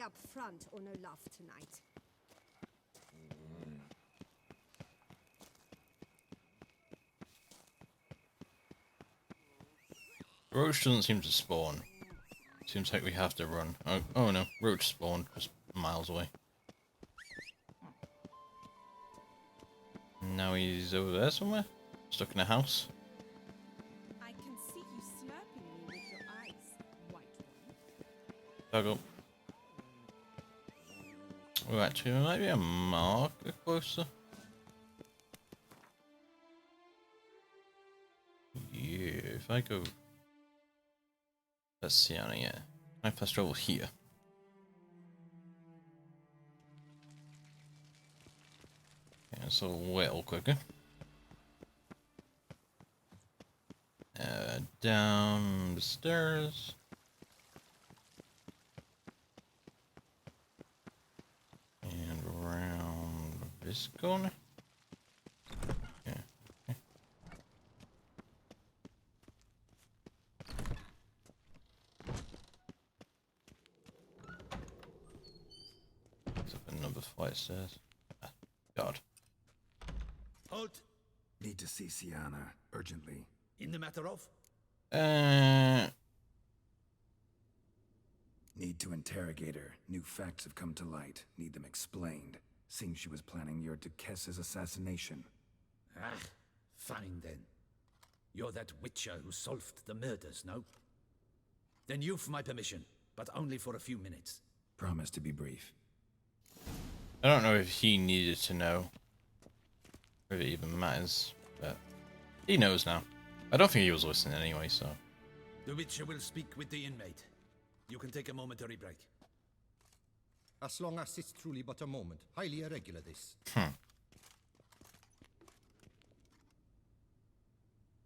stay up front or no love tonight. Roach doesn't seem to spawn. Seems like we have to run. Oh no, Roach spawned just miles away. Now he's over there somewhere, stuck in a house. I can see you slurping me with your eyes, white one. Back up. Oh, actually, there might be a marker closer. Yeah, if I go... Let's see on here. I fast travel here. Yeah, it's a little quicker. Down the stairs. And around this corner. Yeah. Okay. There's up another flight of stairs. Ah, God. Halt! Need to see Sienna, urgently. In the matter of? Need to interrogate her. New facts have come to light. Need them explained. Seems she was planning your Duquesse's assassination. Ah, fine then. You're that witcher who solved the murders, no? Then you've my permission, but only for a few minutes. Promise to be brief. I don't know if he needed to know. If it even matters, but he knows now. I don't think he was listening anyway, so. The witcher will speak with the inmate. You can take a momentary break. As long as it's truly but a moment. Highly irregular, this.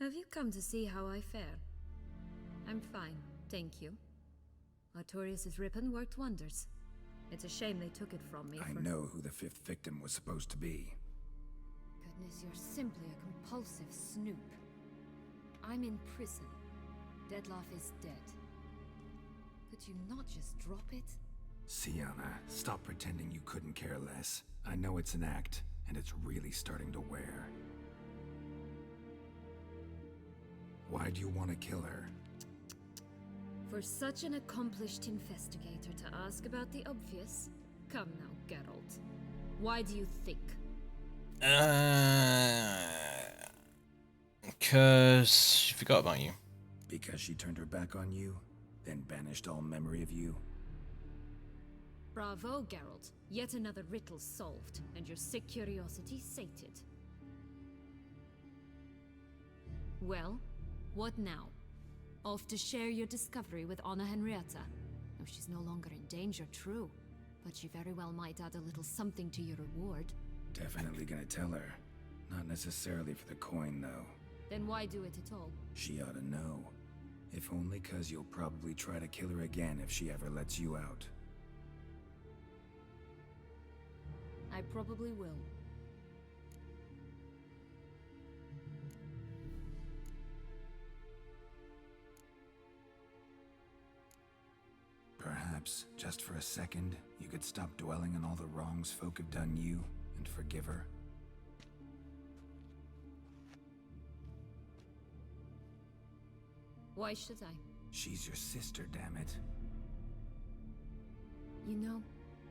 Have you come to see how I fare? I'm fine, thank you. Artorius' ribbon worked wonders. It's a shame they took it from me. I know who the fifth victim was supposed to be. Goodness, you're simply a compulsive snoop. I'm in prison. Deadloff is dead. Could you not just drop it? Sienna, stop pretending you couldn't care less. I know it's an act, and it's really starting to wear. Why do you want to kill her? For such an accomplished investigator to ask about the obvious? Come now, Geralt. Why do you think? Because she forgot about you. Because she turned her back on you, then banished all memory of you? Bravo, Geralt. Yet another riddle solved, and your sick curiosity sated. Well, what now? Off to share your discovery with Anna Henrietta? Oh, she's no longer in danger, true. But she very well might add a little something to your reward. Definitely gonna tell her. Not necessarily for the coin, though. Then why do it at all? She ought to know. If only 'cause you'll probably try to kill her again if she ever lets you out. I probably will. Perhaps, just for a second, you could stop dwelling on all the wrongs folk have done you and forgive her. Why should I? She's your sister, damn it. You know,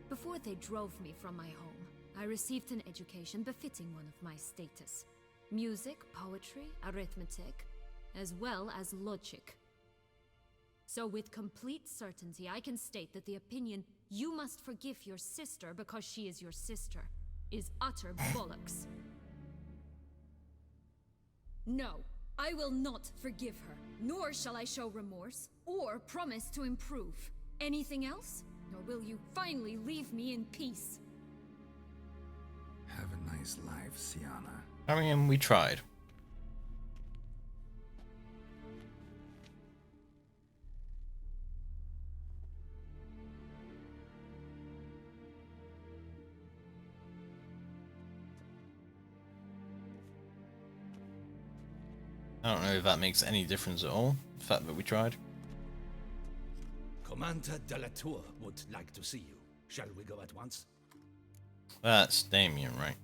before they drove me from my home, I received an education befitting one of my status. Music, poetry, arithmetic, as well as logic. So with complete certainty, I can state that the opinion, "You must forgive your sister because she is your sister," is utter bollocks. No, I will not forgive her, nor shall I show remorse, or promise to improve. Anything else? Or will you finally leave me in peace? Have a nice life, Sienna. I mean, we tried. I don't know if that makes any difference at all, the fact that we tried. Come Commander de la Tour would like to see you. Shall we go at once? That's Damien, right?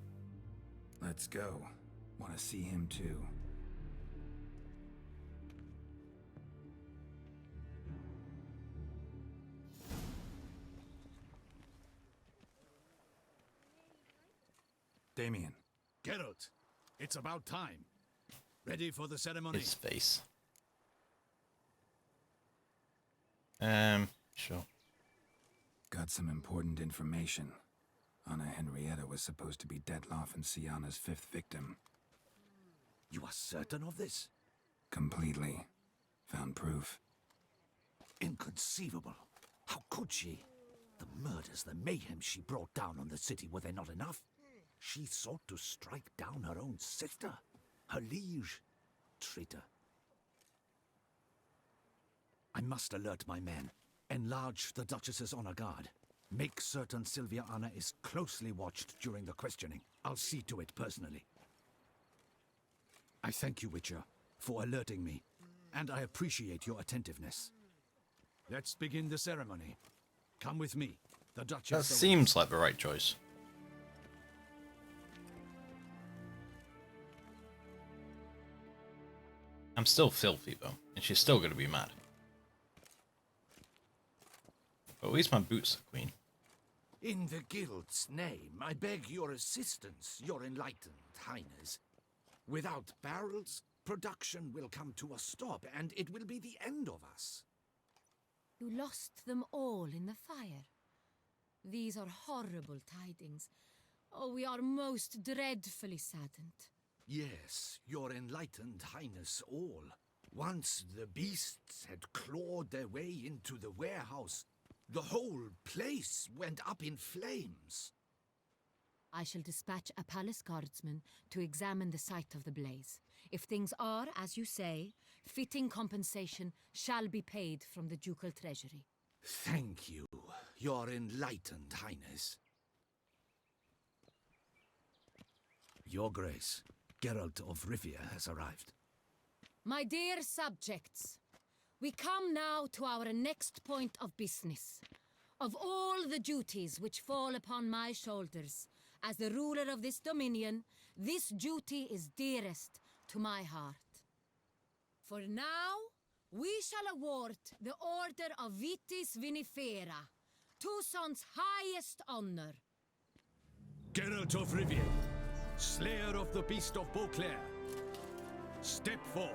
Let's go. Want to see him too. Damien. Geralt, it's about time. Ready for the ceremony? His face. Sure. Got some important information. Anna Henrietta was supposed to be Detloff and Sienna's 5th victim. You are certain of this? Completely. Found proof. Inconceivable. How could she? The murders, the mayhem she brought down on the city, were they not enough? She sought to strike down her own sister, her liege. Traitor. I must alert my men. Enlarge the Duchess's honor guard. Make certain Sylvia Anna is closely watched during the questioning. I'll see to it personally. I thank you, Witcher, for alerting me, and I appreciate your attentiveness. Let's begin the ceremony. Come with me. The Duchess... That seems like the right choice. I'm still filthy, though, and she's still going to be mad. But at least my boots are clean. In the Guild's name, I beg your assistance, your enlightened highness. Without barrels, production will come to a stop, and it will be the end of us. You lost them all in the fire. These are horrible tidings. Oh, we are most dreadfully saddened. Yes, your enlightened highness all. Once the beasts had clawed their way into the warehouse, the whole place went up in flames. I shall dispatch a palace guardsman to examine the site of the blaze. If things are, as you say, fitting compensation shall be paid from the ducal treasury. Thank you, your enlightened highness. Your Grace, Geralt of Rivia has arrived. My dear subjects, we come now to our next point of business. Of all the duties which fall upon my shoulders, as the ruler of this dominion, this duty is dearest to my heart. For now, we shall award the Order of Vitis Vinifera, Toussaint's highest honor. Geralt of Rivia, slayer of the beast of Beauclair, step forth.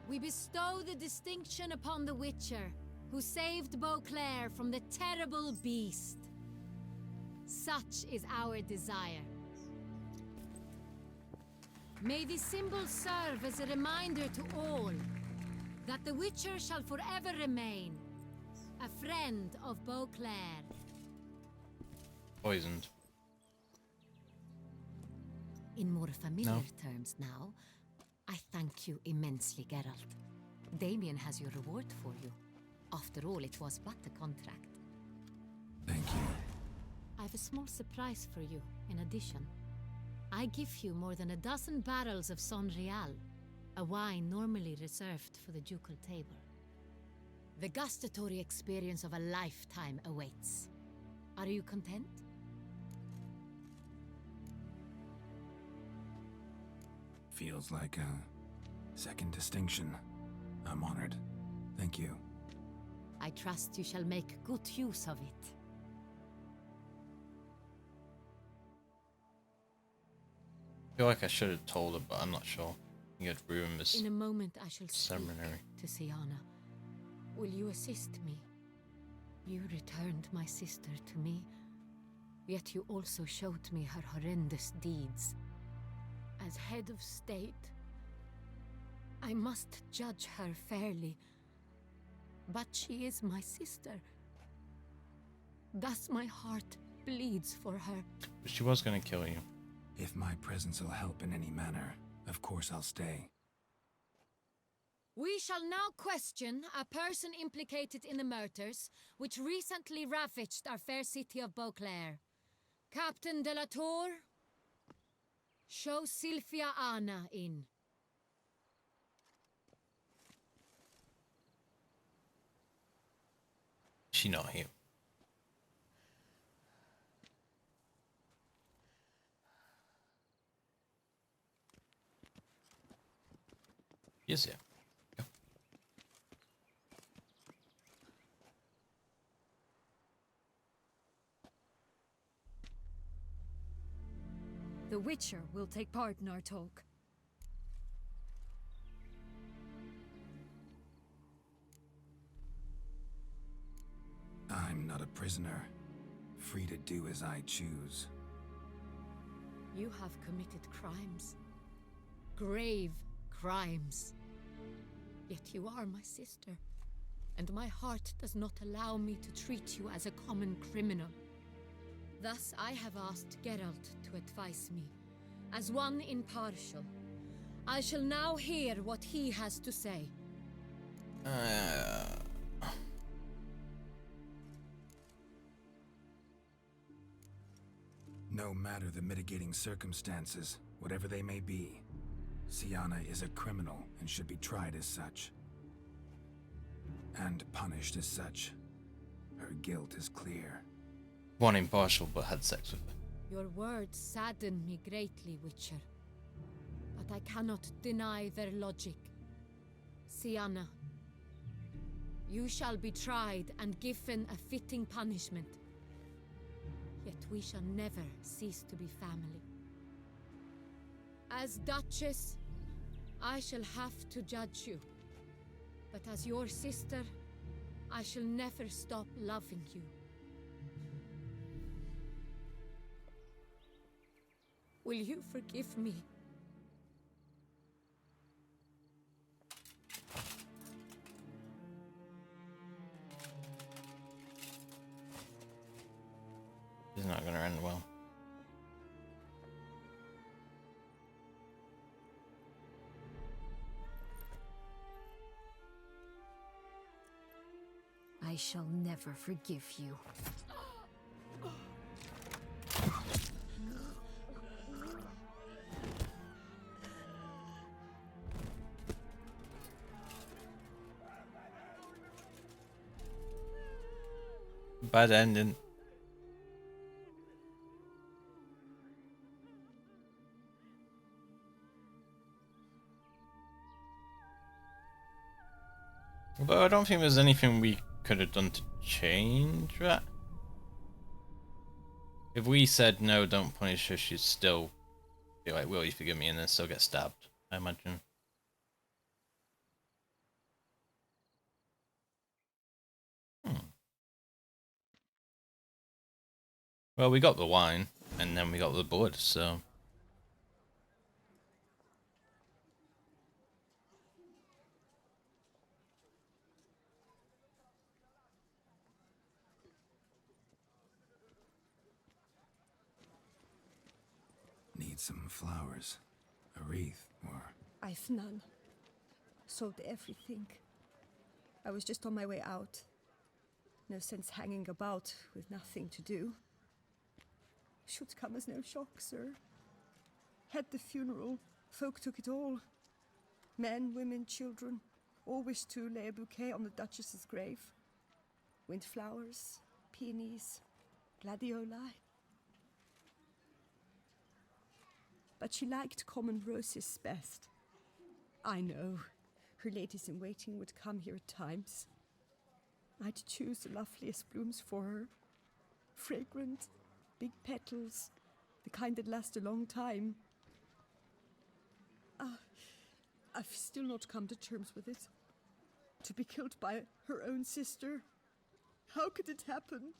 We bestow the distinction upon the Witcher, who saved Beauclair from the terrible beast. Such is our desire. May this symbol serve as a reminder to all that the Witcher shall forever remain a friend of Beauclair. Poisoned. In more familiar terms now, I thank you immensely, Geralt. Damien has your reward for you. After all, it was but a contract. Thank you. I have a small surprise for you, in addition. I give you more than a dozen barrels of Son Real, a wine normally reserved for the ducal table. The gustatory experience of a lifetime awaits. Are you content? Feels like a second distinction. I'm honored. Thank you. I trust you shall make good use of it. I feel like I should have told her, but I'm not sure. You had ruined this In a moment I shall speak ceremony. to Sienna. Will you assist me? You returned my sister to me, yet you also showed me her horrendous deeds. As head of state, I must judge her fairly, but she is my sister. Thus my heart bleeds for her. But she was going to kill you. If my presence will help in any manner, of course I'll stay. We shall now question a person implicated in the murders which recently ravaged our fair city of Beauclair. Captain de la Tour, show Sylvia Anna in. she not here? Yes, yeah. Yeah. The Witcher will take part in our talk. I'm not a prisoner, free to do as I choose. You have committed crimes. Grave crimes. Yet you are my sister, and my heart does not allow me to treat you as a common criminal. Thus I have asked Geralt to advise me, as one impartial. I shall now hear what he has to say. No matter the mitigating circumstances, whatever they may be, Syanna is a criminal and should be tried as such. And punished as such. Her guilt is clear. One impartial but had sex with her. Your words sadden me greatly, Witcher. But I cannot deny their logic. Syanna, you shall be tried and given a fitting punishment. Yet we shall never cease to be family. As Duchess, I shall have to judge you. But as your sister, I shall never stop loving you. Will you forgive me? This is not going to end well. I shall never forgive you. Bad ending. Although I don't think there's anything we could have done to change that. If we said no, don't punish her, she'd still be like, will you forgive me, and then still get stabbed, I imagine. Well, we got the wine, and then we got the blood, so... Need some flowers. A wreath, or... I've none. Sold everything. I was just on my way out. No sense hanging about with nothing to do. Should come as no shock, sir. Had the funeral. Folk took it all. Men, women, children. All wished to lay a bouquet on the Duchess's grave. Windflowers, peonies, gladioli. But she liked common roses best. I know. Her ladies-in-waiting would come here at times. I'd choose the loveliest blooms for her. Fragrant, big petals, the kind that last a long time. I've still not come to terms with it. To be killed by her own sister. How could it happen?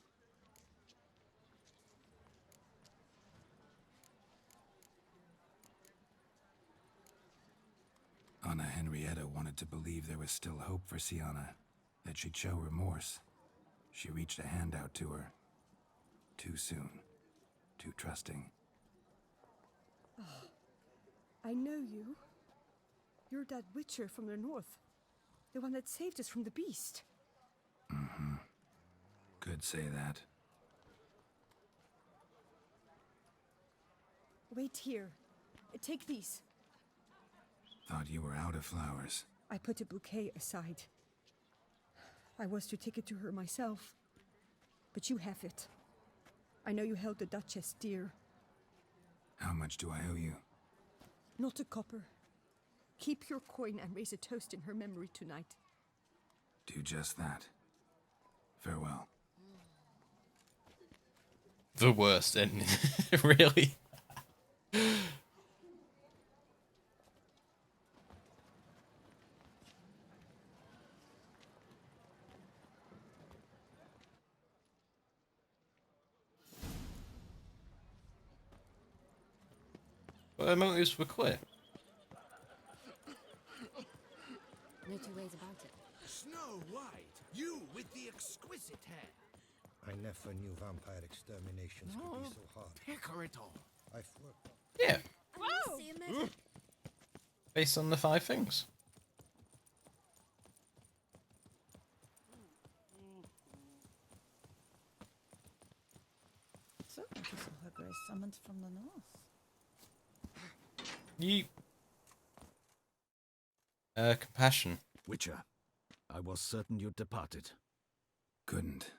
Anna Henrietta wanted to believe there was still hope for Syanna, that she'd show remorse. She reached a hand out to her. Too soon. Too trusting. Oh, I know you. You're that Witcher from the north. The one that saved us from the beast. Mm-hmm. Could say that. Wait here. Take these. Thought you were out of flowers. I put a bouquet aside. I was to take it to her myself. But you have it. I know you held the Duchess dear. How much do I owe you? Not a copper. Keep your coin and raise a toast in her memory tonight. Do just that. Farewell. The worst ending, really. But her motives were clear. No two ways about it. Snow White, you with the exquisite hair. I never knew vampire exterminations could be so hard. Picker it all. I've worked on Yeah, Whoa! See a measure. based on the 5 things. So, I saw her grace summoned from the north. Yeet. Compassion. Witcher, I was certain you'd departed. Couldn't.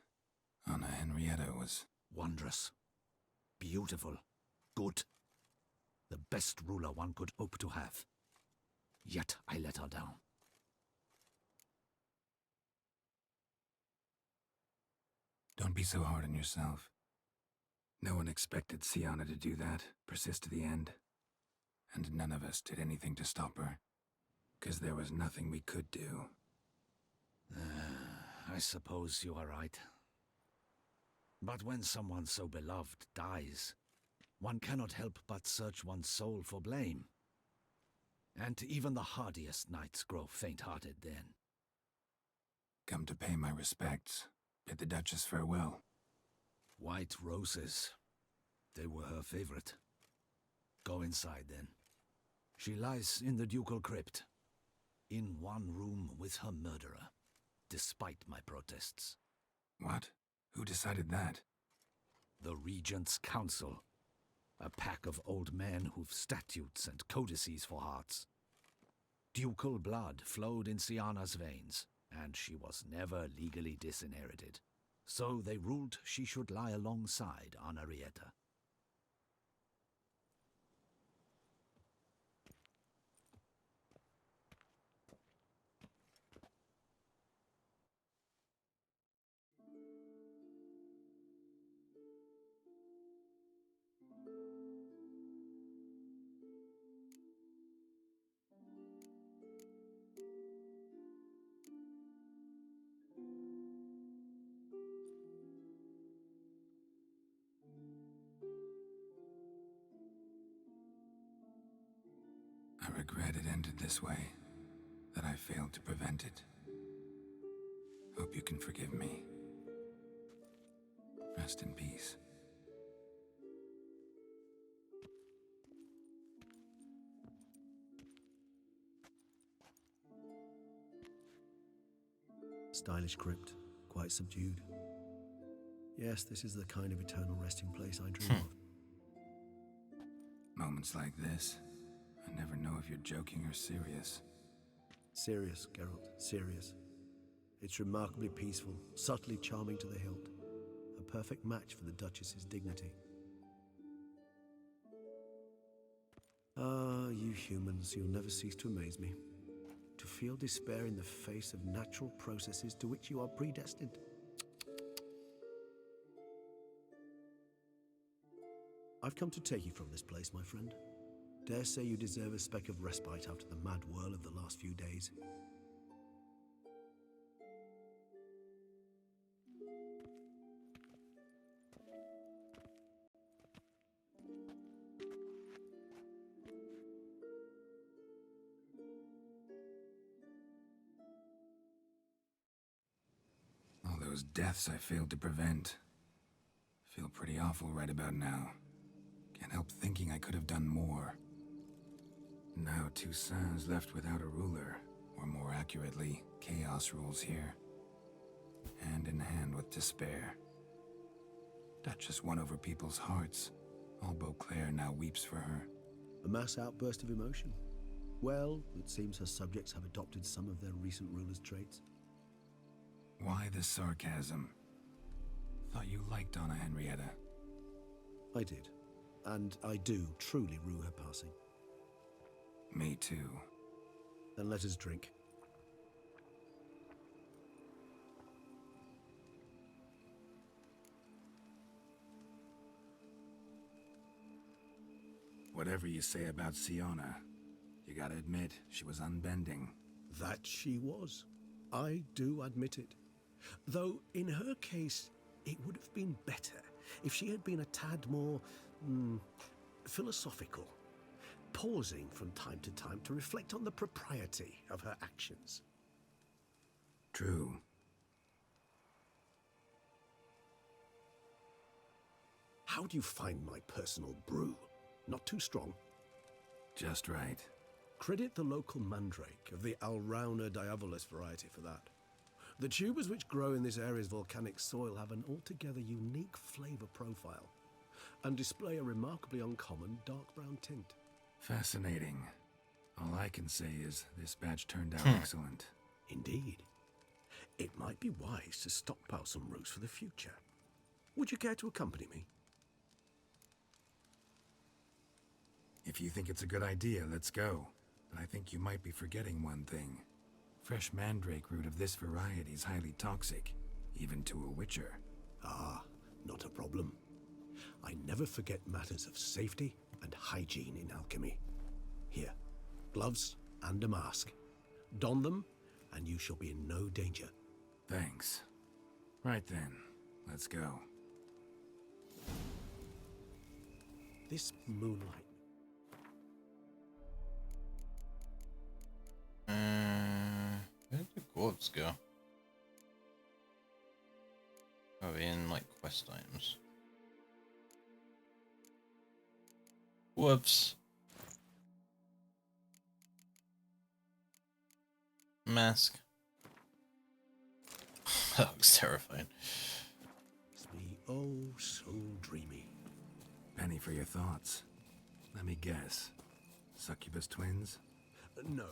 Anna Henrietta was... Wondrous. Beautiful. Good. The best ruler one could hope to have. Yet I let her down. Don't be so hard on yourself. No one expected Sienna to do that, persist to the end. And none of us did anything to stop her. 'Cause there was nothing we could do. I suppose you are right. But when someone so beloved dies, one cannot help but search one's soul for blame. And even the hardiest knights grow faint-hearted then. Come to pay my respects. Bid the Duchess farewell. White roses. They were her favorite. Go inside then. She lies in the ducal crypt. In one room with her murderer. Despite my protests. What? Who decided that? The Regent's Council. A pack of old men who've statutes and codices for hearts. Ducal blood flowed in Sienna's veins, and she was never legally disinherited. So they ruled she should lie alongside Henrietta. I regret it ended this way, that I failed to prevent it. Hope you can forgive me. Rest in peace. Stylish crypt, quite subdued. Yes, this is the kind of eternal resting place I dream of. Moments like this, I never know if you're joking or serious. Serious, Geralt, serious. It's remarkably peaceful, subtly charming to the hilt. A perfect match for the Duchess's dignity. Ah, you humans, you'll never cease to amaze me. To feel despair in the face of natural processes to which you are predestined. I've come to take you from this place, my friend. Dare say you deserve a speck of respite after the mad whirl of the last few days. All those deaths I failed to prevent. Feel pretty awful right about now. Can't help thinking I could have done more. Now Toussaint's left without a ruler, or more accurately, chaos rules here. Hand in hand with despair. Duchess won over people's hearts. All Beauclair now weeps for her. A mass outburst of emotion. Well, it seems her subjects have adopted some of their recent ruler's traits. Why the sarcasm? Thought you liked Donna Henrietta. I did. And I do truly rue her passing. Me too. Then let us drink. Whatever you say about Siona, you gotta admit, she was unbending. That she was. I do admit it. Though, in her case, it would have been better if she had been a tad more philosophical, pausing from time to time to reflect on the propriety of her actions. True. How do you find my personal brew? Not too strong? Just right. Credit the local mandrake of the Alrauna diavolis variety for that. The tubers which grow in this area's volcanic soil have an altogether unique flavour profile and display a remarkably uncommon dark brown tint. Fascinating. All I can say is this batch turned out excellent. Indeed. It might be wise to stockpile some roots for the future. Would you care to accompany me? If you think it's a good idea, let's go. But I think you might be forgetting one thing. Fresh mandrake root of this variety is highly toxic, even to a witcher. Ah, not a problem. I never forget matters of safety and hygiene in alchemy. Here, gloves and a mask. Don them, and you shall be in no danger. Thanks. Right then, let's go. This moonlight. Where did the gloves go? Oh, in like quest items. Whoops. Mask. That looks terrifying. It's me, oh so dreamy. Penny for your thoughts. Let me guess. Succubus twins? No.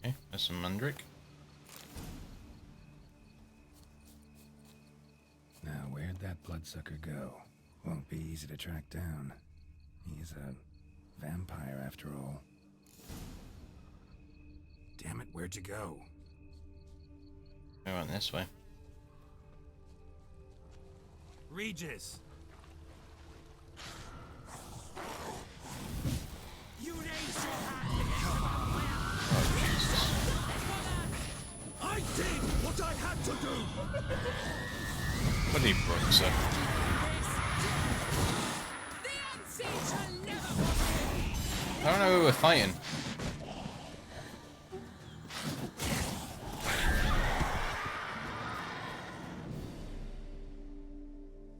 Okay, there's some mandrake. Now, where'd that bloodsucker go? Won't be easy to track down. He's a vampire after all. Damn it, where'd you go? I went this way. Regis! You raise your hand! I did what I had to do! What he broke, sir? I don't know who we're fighting.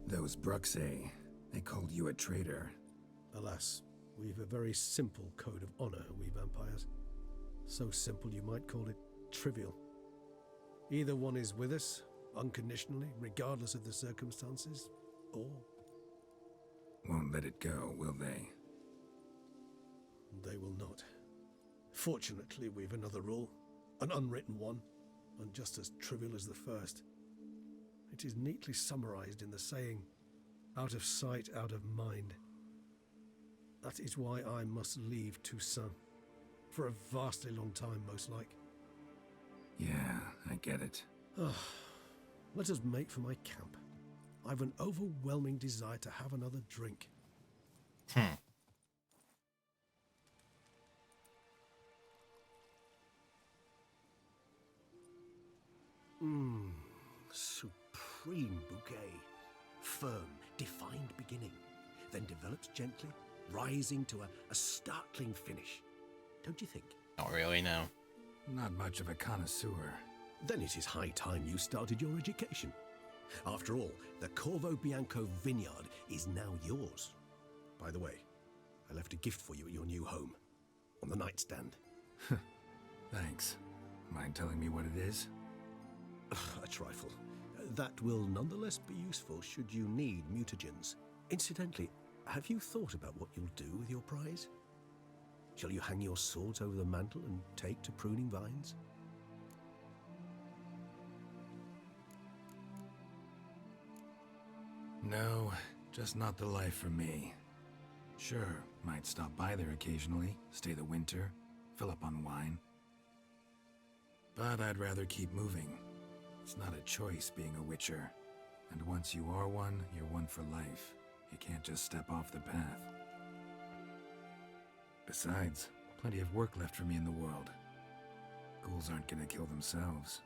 Those Bruxay, they called you a traitor. Alas, we've a very simple code of honor, we vampires. So simple you might call it trivial. Either one is with us, unconditionally, regardless of the circumstances, or... Won't let it go, will they? They will not. Fortunately, we've another rule, an unwritten one, and just as trivial as the first. It is neatly summarized in the saying, out of sight, out of mind. That is why I must leave Toussaint. For a vastly long time, most like. Yeah, I get it. Let us make for my camp. I've an overwhelming desire to have another drink. Supreme bouquet. Firm, defined beginning, then develops gently, rising to a startling finish. Don't you think? Not really, no. Not much of a connoisseur. Then it is high time you started your education. After all, the Corvo Bianco vineyard is now yours. By the way, I left a gift for you at your new home. On the nightstand. Thanks. Mind telling me what it is? A trifle. That will nonetheless be useful should you need mutagens. Incidentally, have you thought about what you'll do with your prize? Shall you hang your swords over the mantle and take to pruning vines? No, just not the life for me. Sure, might stop by there occasionally, stay the winter, fill up on wine. But I'd rather keep moving. It's not a choice being a witcher. And once you are one, you're one for life. You can't just step off the path. Besides, plenty of work left for me in the world. Ghouls aren't gonna kill themselves.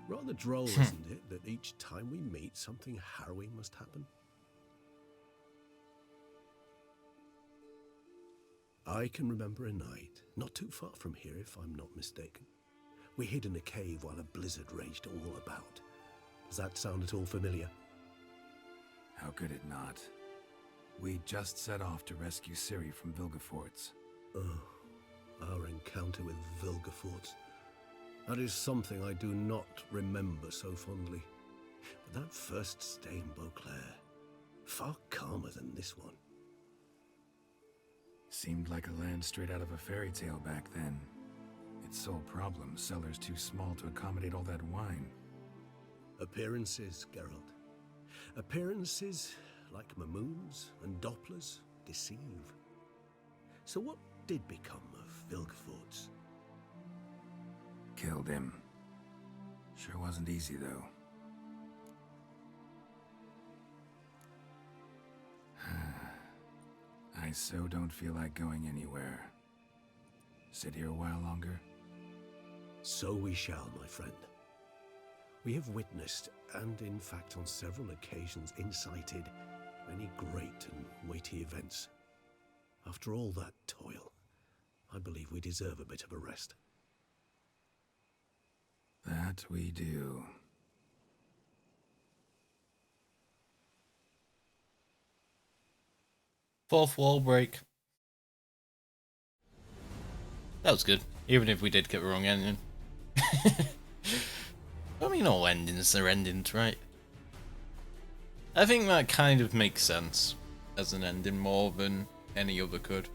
Rather droll, isn't it, that each time we meet, something harrowing must happen? I can remember a night, not too far from here if I'm not mistaken. We hid in a cave while a blizzard raged all about. Does that sound at all familiar? How could it not? We just set off to rescue Ciri from Vilgefortz. Oh, our encounter with Vilgefortz. That is something I do not remember so fondly. But that first stay in Beauclair, far calmer than this one. Seemed like a land straight out of a fairy tale back then. Its sole problem, cellars too small to accommodate all that wine. Appearances, Geralt. Appearances, like Mamoons and Dopplers, deceive. So what did become of Vilgefortz? Killed him. Sure wasn't easy, though. I so don't feel like going anywhere. Sit here a while longer? So we shall, my friend. We have witnessed, and in fact on several occasions incited, many great and weighty events. After all that toil, I believe we deserve a bit of a rest. That we do. Fourth wall break. That was good, even if we did get the wrong ending. I mean, all endings are endings, right? I think that kind of makes sense as an ending more than any other could.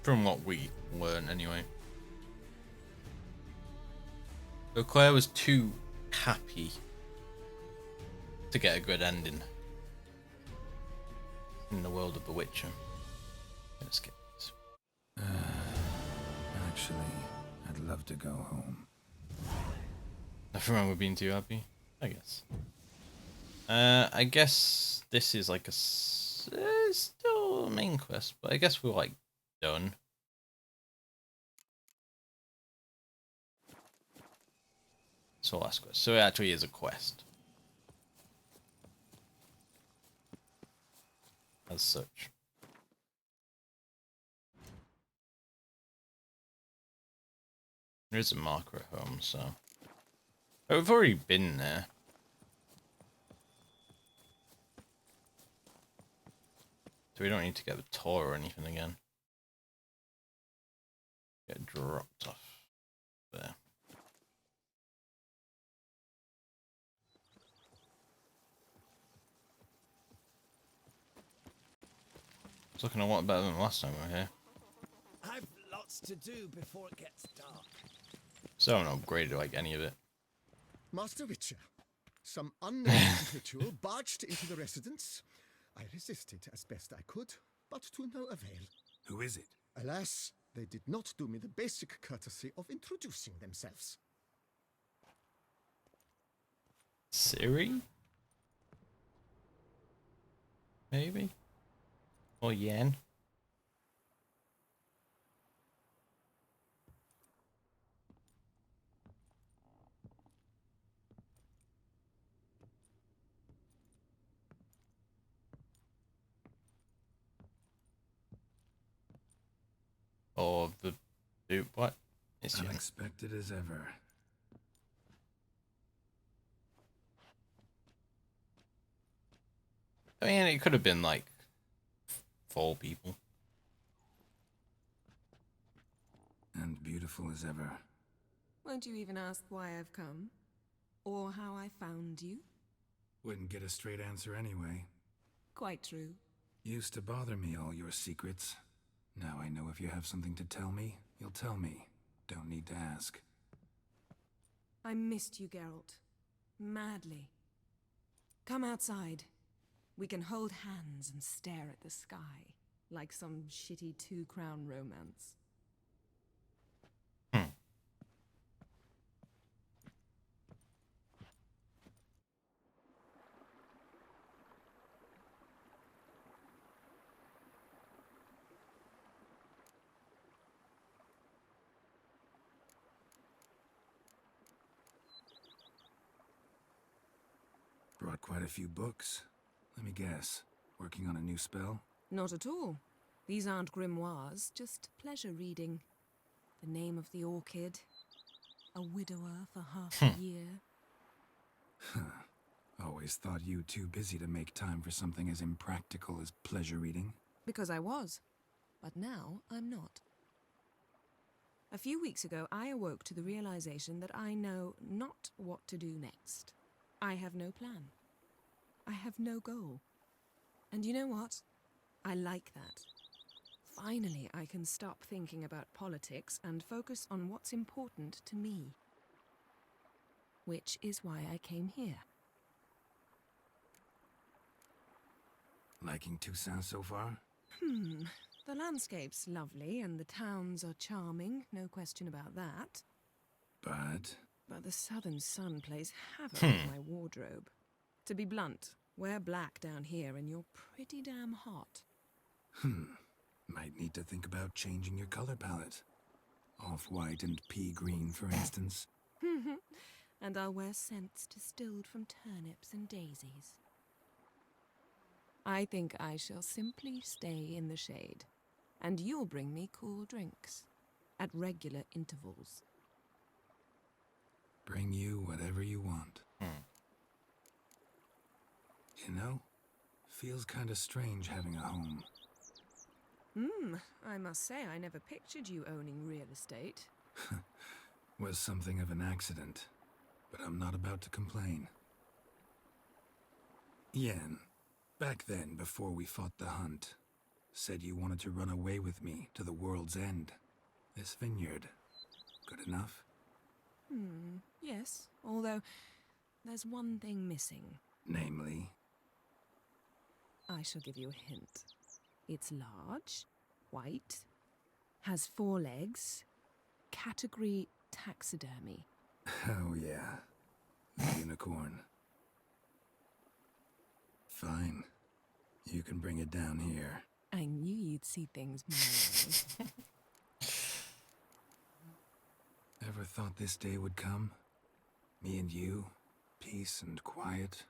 From what we learned, anyway. But Claire was too happy to get a good ending in the world of The Witcher. Let's get this. Actually, I'd love to go home. Nothing wrong with being too happy, I guess. I guess this is like a still a main quest, but I guess we're like done. So last quest. So it actually is a quest. As such. There is a marker at home, so... Oh, we've already been there. So we don't need to get the tour or anything again. Get dropped off there. It's looking a lot better than last time we were here. I've lots to do before it gets dark. So I haven't upgraded like any of it. Master Witcher, some unknown individual barged into the residence. I resisted as best I could, but to no avail. Who is it? Alas, they did not do me the basic courtesy of introducing themselves. Ciri? Maybe? Or Yen? Or the dude, what? It's Yen. Unexpected as ever. I mean, it could have been like 4 people. And beautiful as ever. Won't you even ask why I've come? Or how I found you? Wouldn't get a straight answer anyway. Quite true. Used to bother me, all your secrets. Now I know if you have something to tell me, you'll tell me. Don't need to ask. I missed you, Geralt. Madly. Come outside. We can hold hands and stare at the sky, like some shitty two-crown romance. Brought quite a few books. Let me guess. Working on a new spell? Not at all. These aren't grimoires, just pleasure reading. The name of the orchid. A widower for half a year. Always thought you too busy to make time for something as impractical as pleasure reading. Because I was. But now I'm not. A few weeks ago, I awoke to the realization that I know not what to do next. I have no plan. I have no goal. And you know what? I like that. Finally, I can stop thinking about politics and focus on what's important to me. Which is why I came here. Liking Toussaint so far? The landscape's lovely and the towns are charming, no question about that. But the southern sun plays havoc with my wardrobe. To be blunt, wear black down here and you're pretty damn hot. might need to think about changing your color palette. Off-white and pea green, for instance. And I'll wear scents distilled from turnips and daisies. I think I shall simply stay in the shade, and you'll bring me cool drinks at regular intervals. Bring you whatever you want. You know, feels kinda strange having a home. I must say I never pictured you owning real estate. Was something of an accident, but I'm not about to complain. Yen, back then, before we fought the hunt, said you wanted to run away with me to the world's end. This vineyard, good enough? Yes, although there's one thing missing. Namely? I shall give you a hint. It's large, white, has 4 legs, category taxidermy. Oh yeah, the unicorn. Fine, you can bring it down here. I knew you'd see things my way. Ever thought this day would come? Me and you, peace and quiet,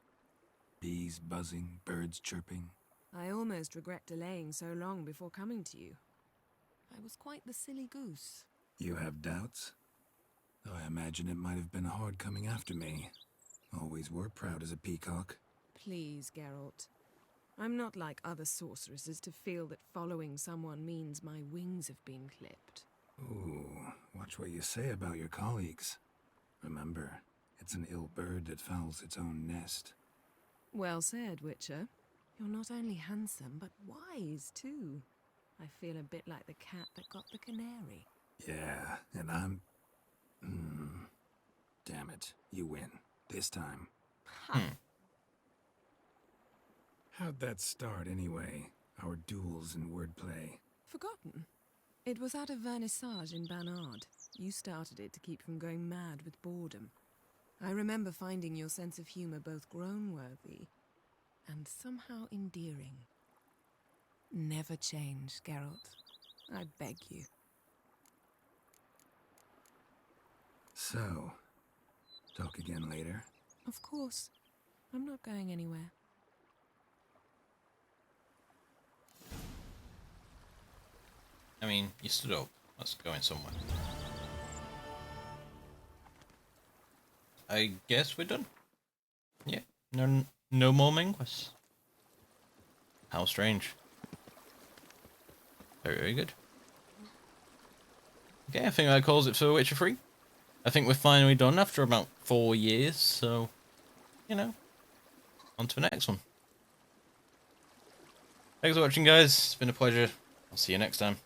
bees buzzing, birds chirping. I almost regret delaying so long before coming to you. I was quite the silly goose. You have doubts? Though I imagine it might have been hard coming after me. Always were proud as a peacock. Please, Geralt. I'm not like other sorceresses to feel that following someone means my wings have been clipped. Ooh, watch what you say about your colleagues. Remember, it's an ill bird that fouls its own nest. Well said, Witcher. You're not only handsome, but wise, too. I feel a bit like the cat that got the canary. Yeah, and I'm... Damn it, you win. This time. How'd that start, anyway? Our duels and wordplay. Forgotten. It was at a vernissage in Banard. You started it to keep from going mad with boredom. I remember finding your sense of humor both groan-worthy and somehow endearing. Never change, Geralt. I beg you. So, talk again later? Of course. I'm not going anywhere. I mean, you stood up. That's going somewhere. I guess we're done. Yeah. No more main quests. How strange. Very, very good. Okay, I think that calls it for Witcher 3. I think we're finally done after about 4 years, so, you know, on to the next one. Thanks for watching, guys. It's been a pleasure. I'll see you next time.